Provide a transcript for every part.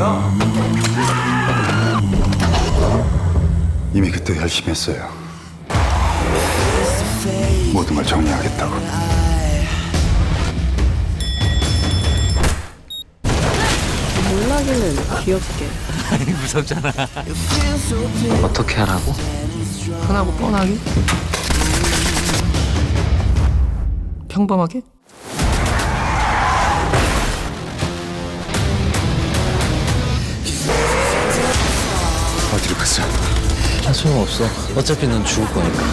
뭐야? 이미 그때 열심히 했어요. 모든 걸 정리하겠다고. 몰라기는 귀엽게. 아니 무섭잖아. 어떻게 하라고? 흔하고 뻔하게? 평범하게? 어디로 갔어? 아, 소용없어. 어차피 넌 죽을 거니까.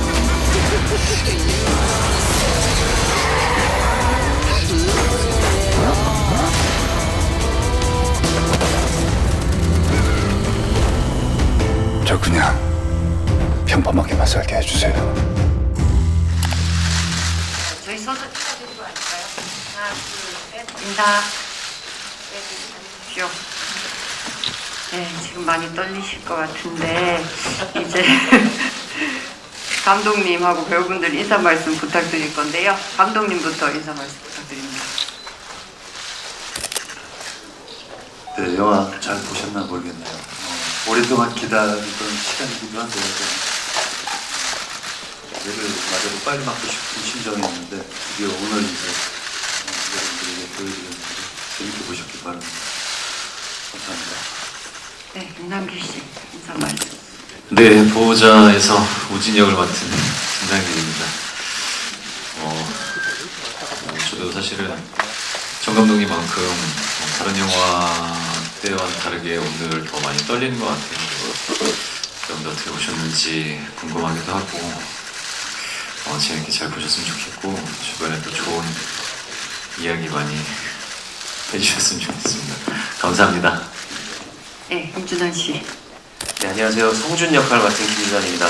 저 그냥 평범하게만 살게 해주세요. 저희 서서 찍어드리고 할까요? 하나, 둘, 셋, 인사. 네, 주십시오. 네, 지금 많이 떨리실 것 같은데 이제 감독님하고 배우분들 인사 말씀 부탁드릴 건데요. 감독님부터 인사 말씀 부탁드립니다. 네, 영화 잘 보셨나 모르겠네요. 오랫동안 기다리던 시간이기도 한데 뇌를 마저도 빨리 맞고 싶은 심정이었는데 드디어 오늘 이제 여러분들에게 보여드렸는데 재밌게 보셨길 바랍니다. 감사합니다. 네, 김남길 씨 인사 말씀. 네, 보호자에서 우진 역을 맡은 김상길입니다. 저도 사실은 정 감독님만큼 다른 영화 때와는 다르게 오늘 더 많이 떨리는 것 같아요. 여러분들 어떻게 보셨는지 궁금하기도 하고 재밌게 잘 보셨으면 좋겠고 주변에 또 좋은 이야기 많이 해주셨으면 좋겠습니다. 감사합니다. 네, 김준환 씨. 네, 안녕하세요. 성준 역할 맡은 김준환입니다.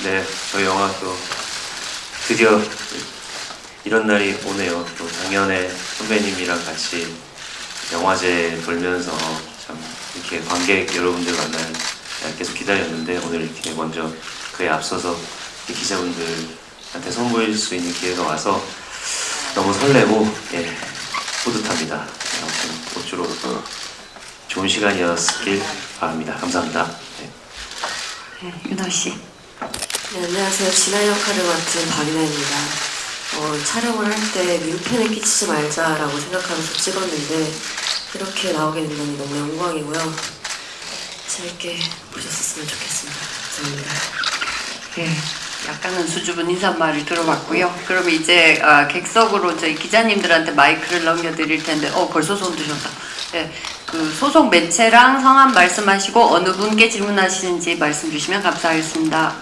네, 저희 영화 또 드디어 이런 날이 오네요. 또 작년에 선배님이랑 같이 영화제 돌면서 참 이렇게 관객 여러분들 만날 계속 기다렸는데 오늘 이렇게 먼저 그에 앞서서 기자분들한테 선보일 수 있는 기회가 와서 너무 설레고 뿌듯합니다. 아무튼 모쪼록 좋은 시간이었길 바랍니다. 감사합니다. 네, 윤아 씨. 네, 안녕하세요. 진아 역할을 맡은 박인아입니다. 촬영을 할 때 민폐는 끼치지 말자라고 생각하면서 찍었는데 이렇게 나오게 된다니 너무 영광이고요. 재밌게 보셨으면 좋겠습니다. 감사합니다. 네, 약간은 수줍은 인사말을 들어봤고요. 그럼 이제 객석으로 저희 기자님들한테 마이크를 넘겨드릴 텐데, 벌써 손 드셨다. 네, 그 소속 매체랑 성함 말씀하시고 어느 분께 질문하시는지 말씀 주시면 감사하겠습니다.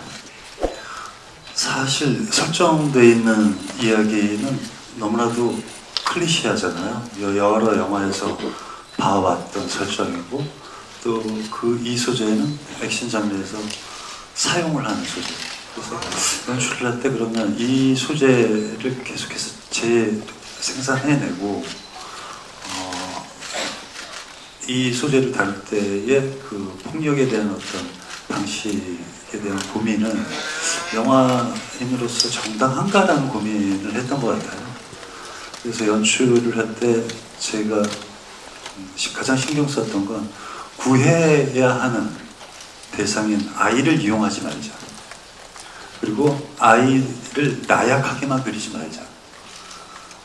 사실 설정되어 있는 이야기는 너무나도 클리셰하잖아요. 여러 영화에서 봐왔던 설정이고 또 이 소재는 액션 장르에서 사용을 하는 소재. 그래서 연출을 할 때 그러면 이 소재를 계속해서 재생산해내고 이 소재를 다룰 때의 그 폭력에 대한 어떤 방식에 대한 고민은 영화인으로서 정당한가라는 고민을 했던 것 같아요. 그래서 연출을 할 때 제가 가장 신경 썼던 건 구해야 하는 대상인 아이를 이용하지 말자. 그리고 아이를 나약하게만 그리지 말자.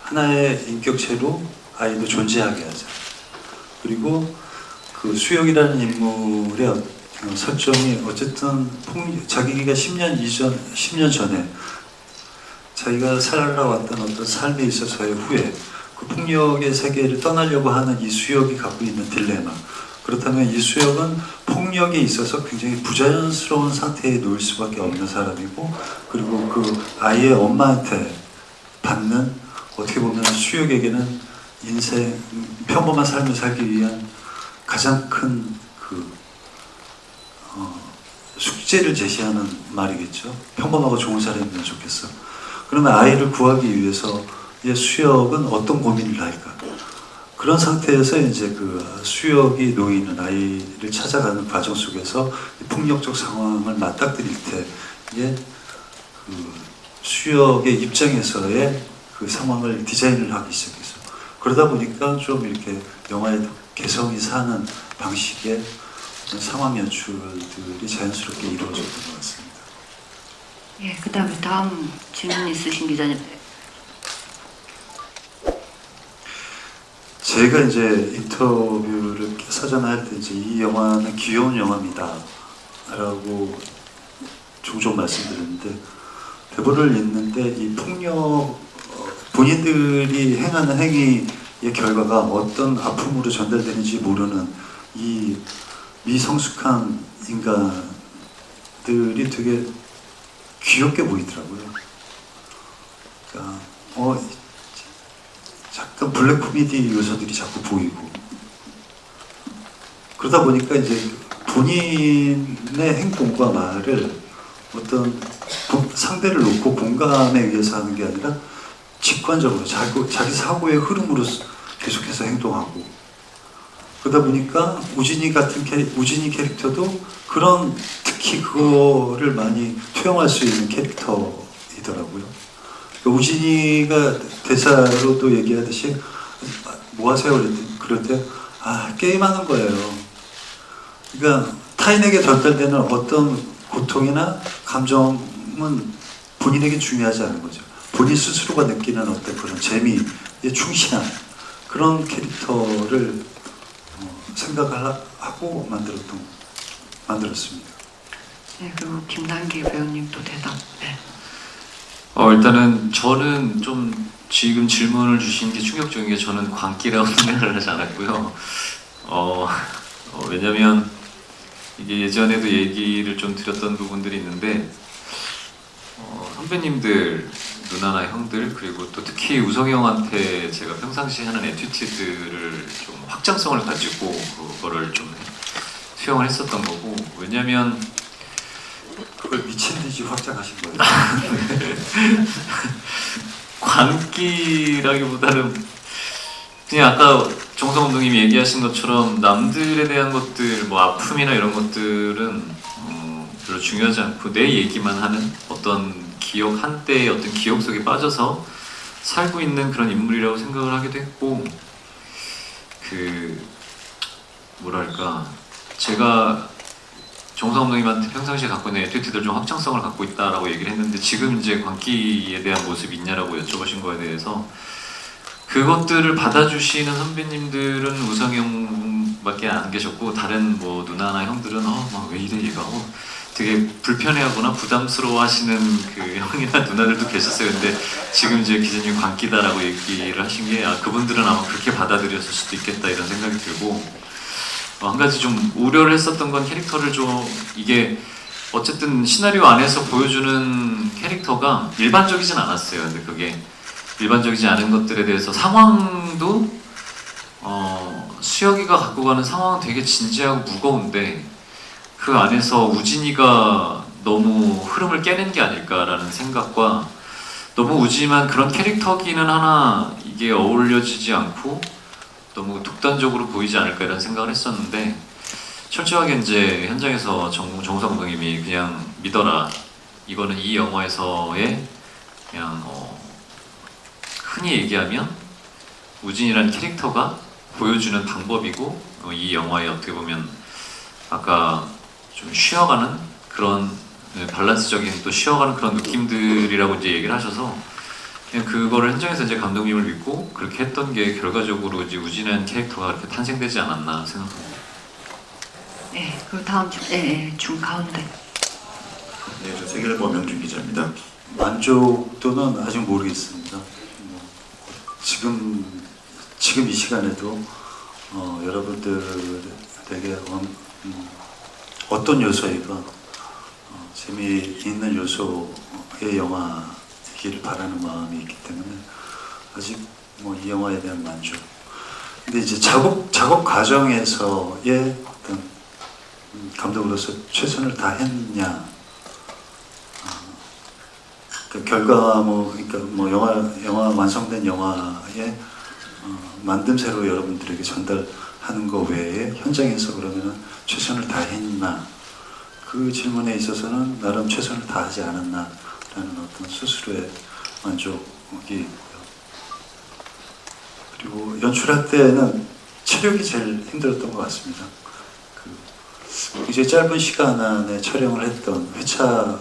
하나의 인격체로 아이도 존재하게 하자. 그리고 그 수혁이라는 인물의 설정이 어쨌든 자기가 10년 전에 자기가 살아왔던 어떤 삶에 있어서의 후회, 그 폭력의 세계를 떠나려고 하는 이 수혁이 갖고 있는 딜레마. 그렇다면 이 수혁은 폭력에 있어서 굉장히 부자연스러운 상태에 놓일 수밖에 없는 사람이고, 그리고 그 아이의 엄마한테 받는 어떻게 보면 수혁에게는 인생 평범한 삶을 살기 위한 가장 큰 숙제를 제시하는 말이겠죠. 평범하고 좋은 사람이면 좋겠어. 그러면 아이를 구하기 위해서 수혁은 어떤 고민을 할까? 그런 상태에서 이제 그 수혁이 놓이는 아이를 찾아가는 과정 속에서 폭력적 상황을 맞닥뜨릴 때의 그 수혁의 입장에서의 그 상황을 디자인을 하기 시작했어요. 그러다 보니까 좀 이렇게 영화의 개성이 사는 방식의 어떤 상황 연출들이 자연스럽게 이루어졌던 것 같습니다. 예, 그다음에 다음 질문 있으신 기자님. 제가 이제 인터뷰를 사전에 할 때 이제 이 영화는 귀여운 영화입니다라고 종종 말씀드렸는데 대본을 읽는데 이 폭력 본인들이 행하는 행위의 결과가 어떤 아픔으로 전달되는지 모르는 이 미성숙한 인간들이 되게 귀엽게 보이더라고요. 그러니까 약간 블랙 코미디 요소들이 자꾸 보이고 그러다 보니까 이제 본인의 행동과 말을 어떤 상대를 놓고 공감에 의해서 하는 게 아니라 직관적으로 자기 사고의 흐름으로 계속해서 행동하고 그러다 보니까 우진이 캐릭터도 그런 특히 그거를 많이 투영할 수 있는 캐릭터이더라고요. 우진이가 대사로도 얘기하듯이 뭐 하세요? 그럴 때 게임하는 거예요. 그러니까 타인에게 전달되는 어떤 고통이나 감정은 본인에게 중요하지 않은 거죠. 본인 스스로가 느끼는 어떤 그런 재미에 충실한 그런 캐릭터를 생각하고 만들었습니다. 네, 그리고 김단기 배우님도 대답. 네. 일단은 저는 좀 지금 질문을 주신 게 충격적인 게 저는 광기라고 생각을 하지 않았고요. 왜냐면 이게 예전에도 얘기를 좀 드렸던 부분들이 있는데 선배님들, 누나나 형들 그리고 또 특히 우성이 형한테 제가 평상시 하는 애티튜드를 좀 확장성을 가지고 그거를 좀 수용을 했었던 거고 왜냐면 그걸 미친 듯이 확장하신 거예요. 광기라기보다는 그냥 아까 정성 감독님이 얘기하신 것처럼 남들에 대한 것들, 뭐 아픔이나 이런 것들은 별로 중요하지 않고 내 얘기만 하는 어떤 기억, 한때의 어떤 기억 속에 빠져서 살고 있는 그런 인물이라고 생각을 하기도 했고 뭐랄까 제가 정성 감독님한테 평상시에 갖고 있는 애티튜드를 좀 확장성을 갖고 있다라고 얘기를 했는데 지금 이제 광기에 대한 모습이 있냐라고 여쭤보신 거에 대해서 그것들을 받아주시는 선배님들은 우성이 형밖에 안 계셨고 다른 뭐 누나나 형들은 막 왜 이래 얘가 되게 불편해하거나 부담스러워하시는 그 형이나 누나들도 계셨어요. 근데 지금 이제 기자님 광기다라고 얘기를 하신 게 그분들은 아마 그렇게 받아들였을 수도 있겠다 이런 생각이 들고 한 가지 좀 우려를 했었던 건 캐릭터를 좀 이게 어쨌든 시나리오 안에서 보여주는 캐릭터가 일반적이진 않았어요. 근데 그게 일반적이지 않은 것들에 대해서 상황도 수혁이가 갖고 가는 상황은 되게 진지하고 무거운데 그 안에서 우진이가 너무 흐름을 깨는 게 아닐까라는 생각과 너무 우진이만 그런 캐릭터기는 하나 이게 어울려지지 않고 너무 독단적으로 보이지 않을까 이런 생각을 했었는데 철저하게 이제 현장에서 정성 감독님이 그냥 믿어라 이거는 이 영화에서의 그냥 흔히 얘기하면 우진이라는 캐릭터가 보여주는 방법이고 이 영화에 어떻게 보면 아까 좀 쉬어가는 그런 밸런스적인 또 쉬어가는 그런 느낌들이라고 이제 얘기를 하셔서 그냥 그거를 현장에서 이제 감독님을 믿고 그렇게 했던 게 결과적으로 이제 우진이라는 캐릭터가 그렇게 탄생되지 않았나 생각합니다. 네, 그 다음 중 가운데. 네, 저 세계일보 명준 기자입니다. 만족도는 아직 모르겠습니다. 지금 이 시간에도 여러분들에게 어떤 요소이건 재미있는 요소의 영화이기를 바라는 마음이 있기 때문에 아직 이 영화에 대한 만족. 근데 이제 작업 과정에서의 어떤 감독으로서 최선을 다했냐. 그 결과물, 그러니까 영화 완성된 영화의 만듦새로 여러분들에게 전달하는 거 외에 현장에서 그러면은 최선을 다했나 그 질문에 있어서는 나름 최선을 다하지 않았나라는 어떤 스스로의 만족이 있고요. 그리고 연출할 때는 체력이 제일 힘들었던 것 같습니다. 이제 짧은 시간 안에 촬영을 했던 회차가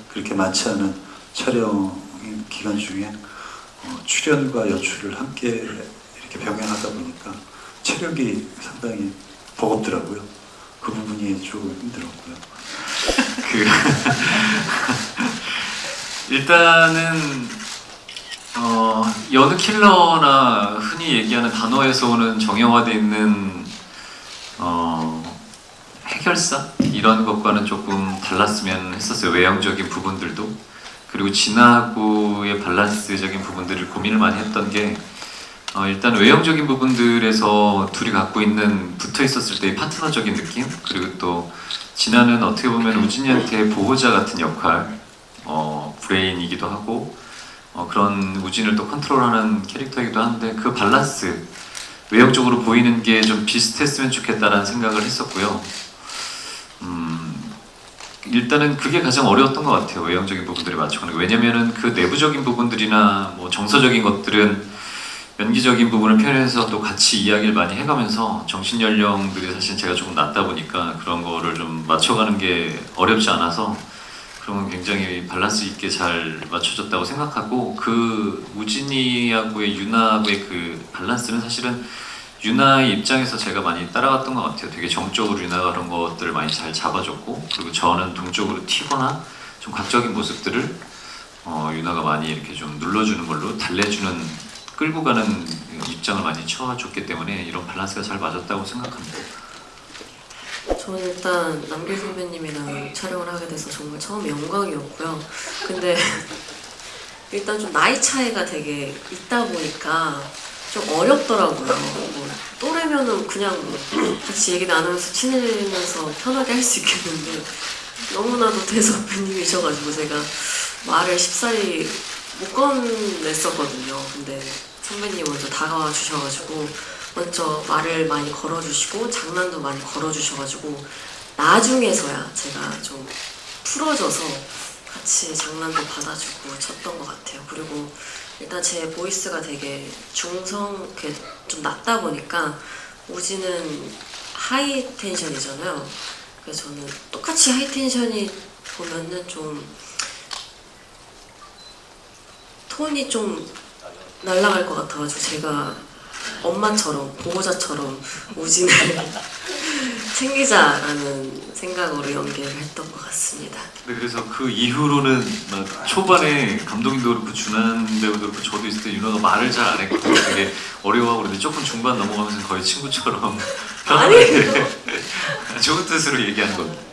그렇게 많지 않은 촬영 기간 중에 출연과 연출을 함께 이렇게 병행하다 보니까 체력이 상당히 버겁더라고요. 그 부분이 좀 힘들었고요. 일단은 여느 킬러나 흔히 얘기하는 단어에서 오는 정형화되어 있는 해결사 이런 것과는 조금 달랐으면 했었어요. 외형적인 부분들도. 그리고 진화하고의 밸런스적인 부분들을 고민을 많이 했던 게 일단 외형적인 부분들에서 둘이 갖고 있는 붙어 있었을 때의 파트너적인 느낌, 그리고 또 진화는 어떻게 보면 우진이한테 보호자 같은 역할, 브레인이기도 하고 그런 우진을 또 컨트롤하는 캐릭터이기도 한데 그 밸런스, 외형적으로 보이는 게 좀 비슷했으면 좋겠다라는 생각을 했었고요. 일단은 그게 가장 어려웠던 것 같아요. 외형적인 부분들이 맞춰가는 거. 왜냐면은 그 내부적인 부분들이나 뭐 정서적인 것들은 연기적인 부분을 표현해서 또 같이 이야기를 많이 해가면서 정신연령들이 사실 제가 조금 낮다 보니까 그런 거를 좀 맞춰가는 게 어렵지 않아서 그런 건 굉장히 밸런스 있게 잘 맞춰졌다고 생각하고, 그 우진이하고의 유나하고의 그 밸런스는 사실은 유나의 입장에서 제가 많이 따라갔던 것 같아요. 되게 정적으로 유나가 그런 것들을 많이 잘 잡아줬고, 그리고 저는 동적으로 튀거나 좀 각적인 모습들을 유나가 많이 이렇게 좀 눌러주는 걸로 달래주는, 끌고 가는 입장을 많이 쳐줬기 때문에 이런 밸런스가 잘 맞았다고 생각합니다. 저는 일단 남길 선배님이랑 촬영을 하게 돼서 정말 처음 영광이었고요. 근데 일단 좀 나이 차이가 되게 있다 보니까 좀 어렵더라고요. 뭐 또래면은 그냥 같이 얘기 나누면서 친해지면서 편하게 할 수 있겠는데 너무나도 대선배님이셔가지고 제가 말을 쉽사리 못 건넸었거든요. 근데 선배님이 먼저 다가와 주셔가지고 먼저 말을 많이 걸어주시고 장난도 많이 걸어주셔가지고 나중에서야 제가 좀 풀어져서 같이 장난도 받아주고 쳤던 것 같아요. 그리고 일단 제 보이스가 되게 중성, 이렇게 좀 낮다 보니까 우진은 하이 텐션이잖아요. 그래서 저는 똑같이 하이 텐션이 보면은 좀 톤이 좀 날아갈 것 같아가지고 제가 엄마처럼 보호자처럼 우진을 챙기자라는 생각으로 연기를 했던 것 같습니다. 네, 그래서 그 이후로는 막 초반에 감독님도 그렇고 준한 배우도 그렇고 저도 있을 때 유나가 말을 잘 안 했거든요. 되게 어려워하고 그런데 조금 중반 넘어가면서 거의 친구처럼 편하게 좋은 뜻으로 얘기하는 겁니다.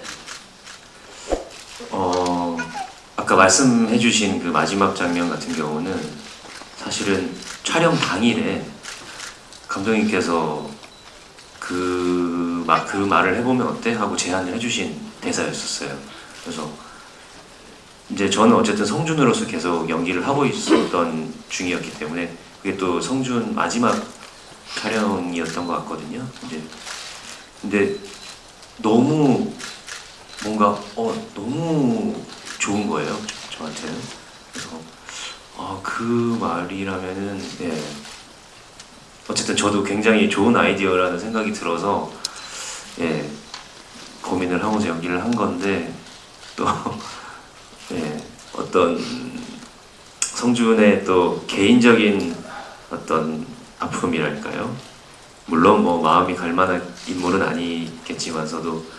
아까 말씀해주신 그 마지막 장면 같은 경우는 사실은 촬영 당일에 감독님께서 그 말을 해보면 어때? 하고 제안을 해주신 대사였었어요. 그래서 이제 저는 어쨌든 성준으로서 계속 연기를 하고 있었던 중이었기 때문에 그게 또 성준 마지막 촬영이었던 것 같거든요. 근데 너무 뭔가 너무 좋은 거예요, 저한테는. 그래서 그 말이라면은 어쨌든 저도 굉장히 좋은 아이디어라는 생각이 들어서 고민을 하고서 연기를 한 건데 또 어떤 성준의 또 개인적인 어떤 아픔이랄까요? 물론 뭐 마음이 갈 만한 인물은 아니겠지만서도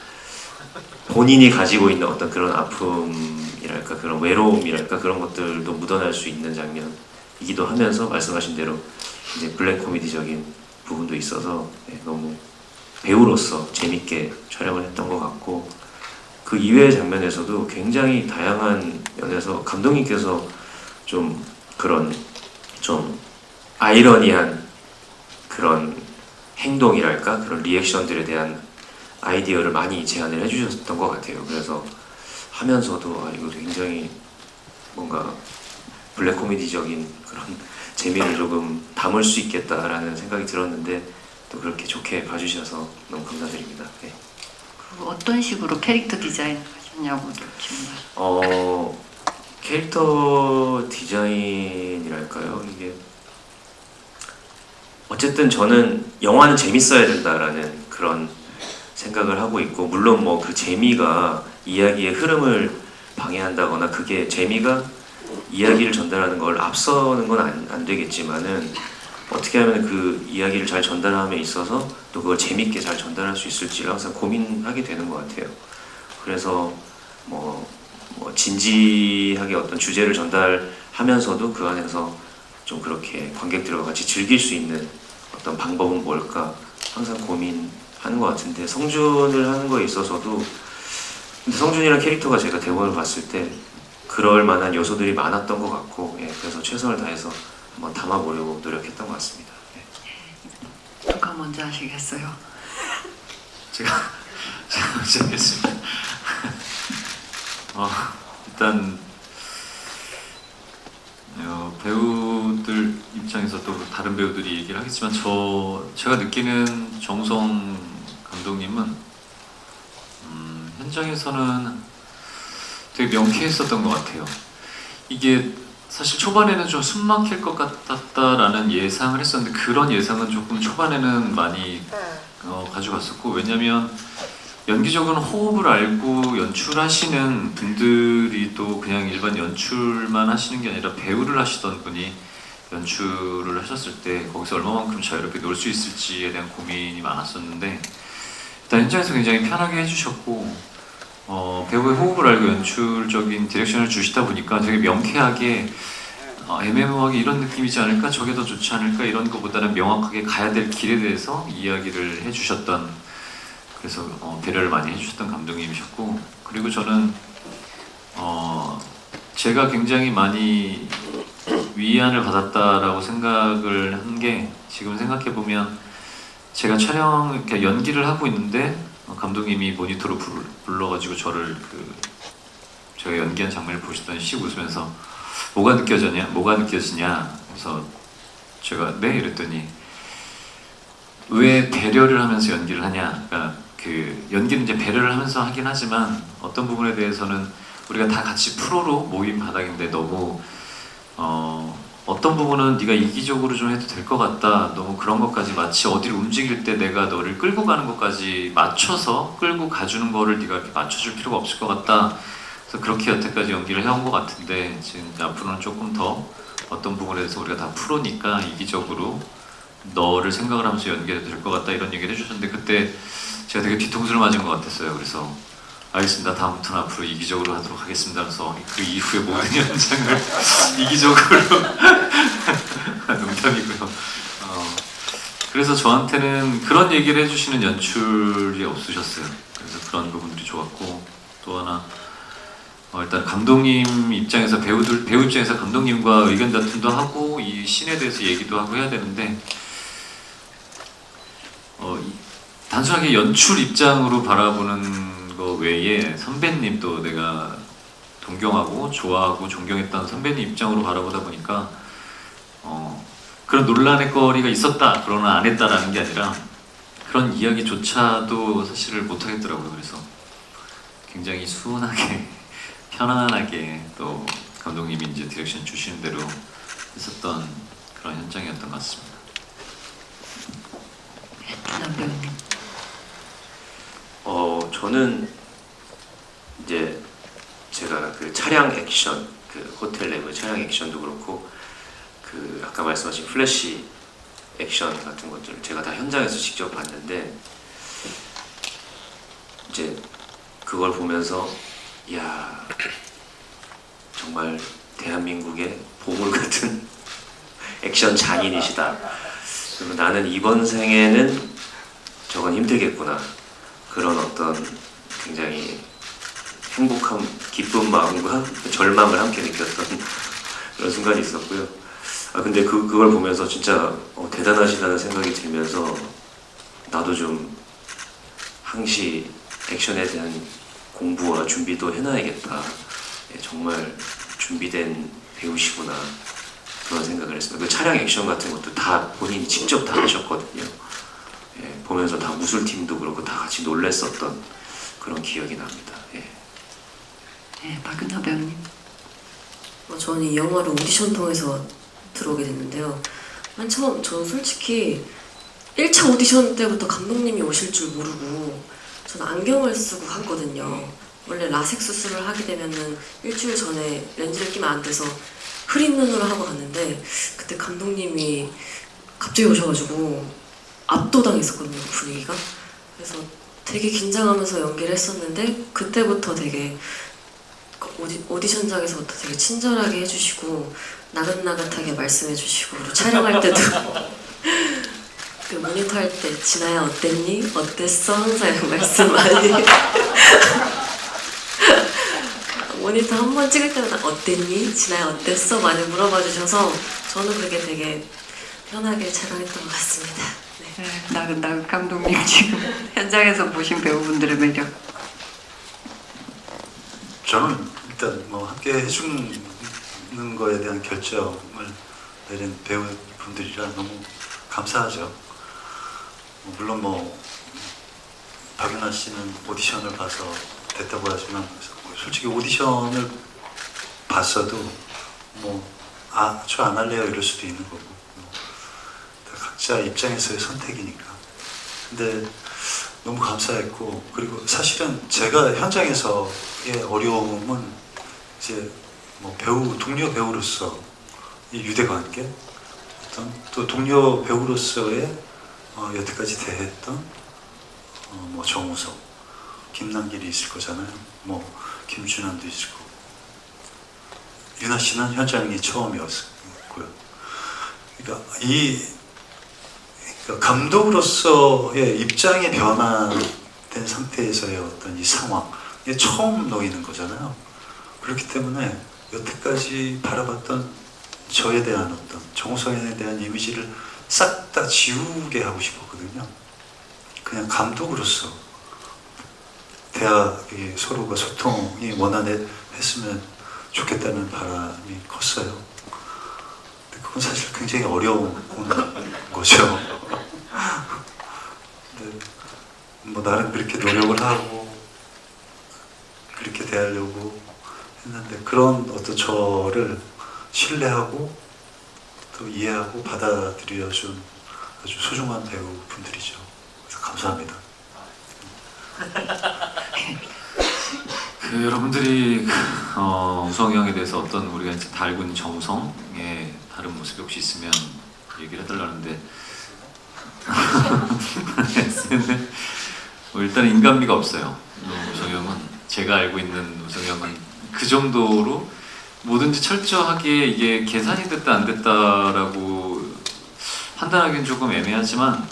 본인이 가지고 있는 어떤 그런 아픔이랄까, 그런 외로움이랄까, 그런 것들도 묻어날 수 있는 장면이기도 하면서 말씀하신 대로 이제 블랙 코미디적인 부분도 있어서 너무 배우로서 재밌게 촬영을 했던 것 같고, 그 이외의 장면에서도 굉장히 다양한 면에서 감독님께서 좀 그런 좀 아이러니한 그런 행동이랄까, 그런 리액션들에 대한 아이디어를 많이 제안을 해주셨던 것 같아요. 그래서 하면서도 이거 굉장히 뭔가 블랙 코미디적인 그런 재미를 조금 담을 수 있겠다라는 생각이 들었는데 또 그렇게 좋게 봐주셔서 너무 감사드립니다. 네. 어떤 식으로 캐릭터 디자인을 하셨냐고 질문. 캐릭터 디자인이랄까요? 이게 어쨌든 저는 영화는 재밌어야 된다라는 그런 생각을 하고 있고, 물론 뭐 그 재미가 이야기의 흐름을 방해한다거나 그게 재미가 이야기를 전달하는 걸 앞서는 건 안 되겠지만은, 어떻게 하면 그 이야기를 잘 전달함에 있어서 또 그걸 재밌게 잘 전달할 수 있을지를 항상 고민하게 되는 것 같아요. 그래서 뭐 진지하게 어떤 주제를 전달하면서도 그 안에서 좀 그렇게 관객들과 같이 즐길 수 있는 어떤 방법은 뭘까 항상 고민하는 것 같은데, 성준을 하는 거에 있어서도 근데 성준이라는 캐릭터가 제가 대본을 봤을 때 그럴 만한 요소들이 많았던 것 같고, 그래서 최선을 다해서 한번 담아보려고 노력했던 것 같습니다. 누가 먼저 하시겠어요? 제가 시작했습니다. 일단 배우들 입장에서 또 다른 배우들이 얘기를 하겠지만 제가 느끼는 정우성 감독님은 현장에서는 되게 명쾌했었던 것 같아요. 이게 사실 초반에는 좀 숨 막힐 것 같았다라는 예상을 했었는데, 그런 예상은 조금 초반에는 많이 가져갔었고, 왜냐면 연기적으로는 호흡을 알고 연출하시는 분들이 또 그냥 일반 연출만 하시는 게 아니라 배우를 하시던 분이 연출을 하셨을 때 거기서 얼마만큼 자유롭게 놀 수 있을지에 대한 고민이 많았었는데, 일단 현장에서 굉장히 편하게 해주셨고, 배우의 호흡을 알고 연출적인 디렉션을 주시다 보니까 되게 명쾌하게 애매모호하게 이런 느낌이지 않을까, 저게 더 좋지 않을까, 이런 것보다는 명확하게 가야 될 길에 대해서 이야기를 해주셨던, 그래서 배려를 많이 해주셨던 감독님이셨고, 그리고 저는 제가 굉장히 많이 위안을 받았다라고 생각을 한 게, 지금 생각해 보면 제가 이렇게 연기를 하고 있는데 감독님이 모니터로 불러가지고 저를 제가 연기한 장면을 보시더니 씩 웃으면서 뭐가 느껴지냐? 그래서 제가 네 이랬더니, 왜 배려를 하면서 연기를 하냐? 그러니까 그 연기는 이제 배려를 하면서 하긴 하지만 어떤 부분에 대해서는 우리가 다 같이 프로로 모임 바닥인데 너무 어떤 부분은 네가 이기적으로 좀 해도 될 것 같다, 너무 그런 것까지 마치 어디를 움직일 때 내가 너를 끌고 가는 것까지 맞춰서 끌고 가주는 거를 네가 이렇게 맞춰줄 필요가 없을 것 같다. 그래서 그렇게 여태까지 연기를 해온 것 같은데, 지금 앞으로는 조금 더 어떤 부분에 대해서 우리가 다 프로니까 이기적으로 너를 생각을 하면서 연기해도 될 것 같다, 이런 얘기를 해주셨는데, 그때 제가 되게 뒤통수를 맞은 것 같았어요. 그래서 알겠습니다, 다음부터는 앞으로 이기적으로 하도록 하겠습니다 하면서 그 이후에 모든 연장을 이기적으로 농담이고요. 그래서 저한테는 그런 얘기를 해주시는 연출이 없으셨어요. 그래서 그런 부분들이 좋았고, 또 하나 일단 감독님 입장에서 배우 입장에서 감독님과 의견 다툼도 하고 이 씬에 대해서 얘기도 하고 해야 되는데, 단순하게 연출 입장으로 바라보는 거 외에 선배님도 내가 동경하고 좋아하고 존경했던 선배님 입장으로 바라보다 보니까 그런 논란의 거리가 있었다 그러나 안 했다라는 게 아니라 그런 이야기조차도 사실을 못 하겠더라고요. 그래서 굉장히 수운하게 편안하게 또 감독님이 이제 디렉션 주시는 대로 했었던 그런 현장이었던 것 같습니다. 남배우님. 저는 이제 제가 그 차량 액션, 그 호텔 내부의 차량 액션도 그렇고, 그 아까 말씀하신 플래시 액션 같은 것들을 제가 다 현장에서 직접 봤는데, 이제 그걸 보면서 이야, 정말 대한민국의 보물 같은 액션 장인이시다. 그리고 나는 이번 생에는 저건 힘들겠구나. 그런 어떤 굉장히 행복한 기쁜 마음과 절망을 함께 느꼈던 그런 순간이 있었고요. 근데 그걸 보면서 진짜 대단하시다는 생각이 들면서 나도 좀 항시 액션에 대한 공부와 준비도 해놔야겠다. 정말 준비된 배우시구나, 그런 생각을 했습니다. 그 차량 액션 같은 것도 다 본인이 직접 다 하셨거든요. 보면서 다 무술팀도 그렇고 다 같이 놀랬었던 그런 기억이 납니다. 네, 박은하 배우님. 저는 이 영화를 오디션 통해서 들어오게 됐는데요. 맨 처음 저는 솔직히 1차 오디션 때부터 감독님이 오실 줄 모르고 저는 안경을 쓰고 갔거든요. 원래 라섹 수술을 하게 되면은 일주일 전에 렌즈를 끼면 안 돼서 흐린 눈으로 하고 갔는데 그때 감독님이 갑자기 오셔가지고 압도당했었거든요, 분위기가. 그래서 되게 긴장하면서 연기를 했었는데 그때부터 되게 오디션장에서부터 되게 친절하게 해주시고 나긋나긋하게 말씀해주시고 그리고 촬영할 때도 그 모니터 할 때 진아야 어땠니? 어땠어? 항상 말씀 많이 모니터 한 번 찍을 때마다 어땠니? 진아야 어땠어? 많이 물어봐 주셔서 저는 그게 되게 편하게 촬영했던 것 같습니다. 네. 나긋나긋 감독님 지금 현장에서 보신 배우분들의 매력. 저는 일단 뭐 함께 해주는 거에 대한 결정을 내린 배우분들이라 너무 감사하죠. 물론 뭐 박윤아 씨는 오디션을 봐서 됐다고 하지만 솔직히 오디션을 봤어도 저 안 할래요 이럴 수도 있는 거고 각자 입장에서의 선택이니까. 근데 너무 감사했고, 그리고 사실은 제가 현장에서의 어려움은 이제 뭐 동료 배우로서 이 유대관계, 또 동료 배우로서의 여태까지 대했던 뭐 정우성, 김남길이 있을 거잖아요. 뭐 김준환도 있을 거고. 윤아 씨는 현장이 처음이었고요. 그러니까 감독으로서의 입장이 변화된 상태에서의 어떤 이 상황에 처음 놓이는 거잖아요. 그렇기 때문에 여태까지 바라봤던 저에 대한 어떤 정우성에 대한 이미지를 싹 다 지우게 하고 싶었거든요. 그냥 감독으로서 대학이 서로가 소통이 원활했으면 좋겠다는 바람이 컸어요. 근데 그건 사실 굉장히 어려운 거죠. 근데 뭐 나름 그렇게 노력을 하고 그렇게 대하려고 했는데 그런 어떤 저를 신뢰하고 또 이해하고 받아들여준 아주 소중한 배우분들이죠. 그래서 감사합니다. 여러분들이 우성이 형에 대해서 어떤 우리가 이제 다 알고 있는 정우성의 다른 모습이 혹시 있으면 얘기를 해달라는데 일단 인간미가 없어요. 우성이 형은 제가 알고 있는 우성이 형은 그 정도로 뭐든지 철저하게 이게 계산이 됐다 안 됐다라고 판단하기는 조금 애매하지만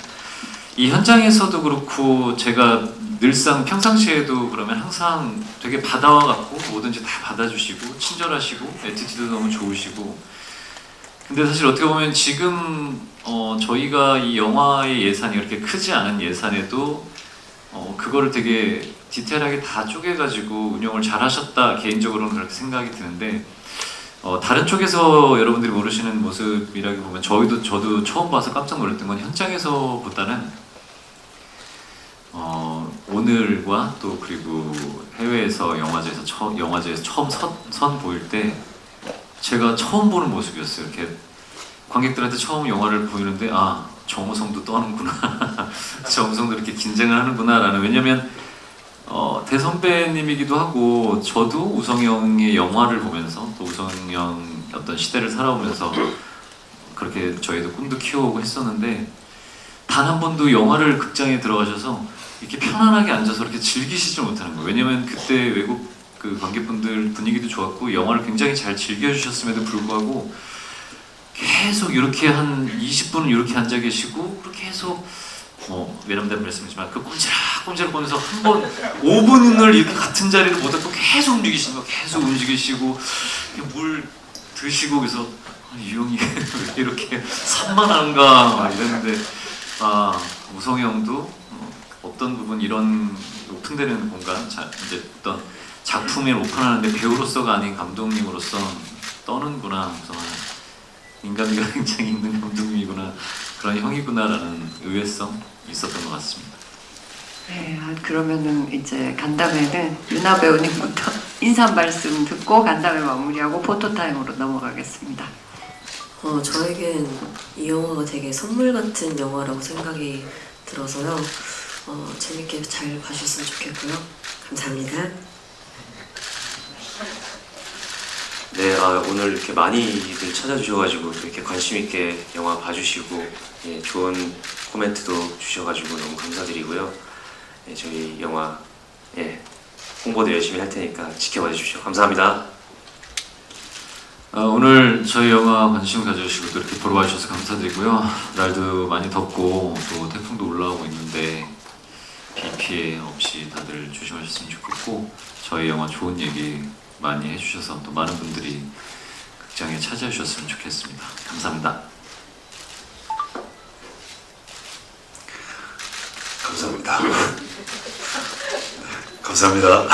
이 현장에서도 그렇고 제가 늘상 평상시에도 그러면 항상 되게 받아와 갖고 뭐든지 다 받아주시고 친절하시고 애티튜드 너무 좋으시고. 근데 사실 어떻게 보면 지금 저희가 이 영화의 예산이 그렇게 크지 않은 예산에도 그거를 되게 디테일하게 다 쪼개가지고 운영을 잘 하셨다, 개인적으로는 그렇게 생각이 드는데 다른 쪽에서 여러분들이 모르시는 모습이라기 보면 저도 처음 봐서 깜짝 놀랐던 건 현장에서보다는 오늘과 또 그리고 해외에서 영화제에서 처음 선 보일 때 제가 처음 보는 모습이었어요. 이렇게 관객들한테 처음 영화를 보이는데 정우성도 떠는구나 정우성도 이렇게 긴장을 하는구나라는. 왜냐면 대선배님이기도 하고 저도 우성이 형의 영화를 보면서 또 우성이 형 어떤 시대를 살아오면서 그렇게 저희도 꿈도 키워오고 했었는데 단 한 번도 영화를 극장에 들어가셔서 이렇게 편안하게 앉아서 이렇게 즐기시지 못하는 거예요. 왜냐면 그때 외국 그 관객분들 분위기도 좋았고 영화를 굉장히 잘 즐겨주셨음에도 불구하고 계속 이렇게 한 20분은 이렇게 앉아 계시고 그렇게 계속 외람된 말씀이지만 그 꼼지락꼼지락 보면서 한 번 5분을 이렇게 같은 자리를 못 앉고 계속 움직이시는 거, 계속 움직이시고 물 드시고 그래서 이 형이 왜 이렇게 산만한가 막 이랬는데 우성이 형도 어떤 부분 이런 오픈되는 공간, 이제 어떤 작품을 오픈하는데 배우로서가 아닌 감독님으로서 떠는구나, 인간미가 굉장히 있는 감독님이구나, 그런 형이구나라는 의외성 있었던 것 같습니다. 네, 그러면은 이제 간담회는 윤아 배우님부터 인사 말씀 듣고 간담회 마무리하고 포토타임으로 넘어가겠습니다. 저에겐 이 영화가 되게 선물 같은 영화라고 생각이 들어서요. 재밌게 잘 봐주셨으면 좋겠고요. 감사합니다. 네, 오늘 이렇게 많이들 찾아주셔가지고 또 이렇게 관심 있게 영화 봐주시고 예, 좋은 코멘트도 주셔가지고 너무 감사드리고요. 예, 저희 영화 홍보도 열심히 할 테니까 지켜봐 주십시오. 감사합니다. 오늘 저희 영화 관심 가져주시고 또 이렇게 보러 와주셔서 감사드리고요. 날도 많이 덥고 또 태풍도 올라오고 있는데 비 피해 없이 다들 조심하셨으면 좋겠고 저희 영화 좋은 얘기 많이 해주셔서 또 많은 분들이 극장에 찾아주셨으면 좋겠습니다. 감사합니다. 감사합니다. 감사합니다.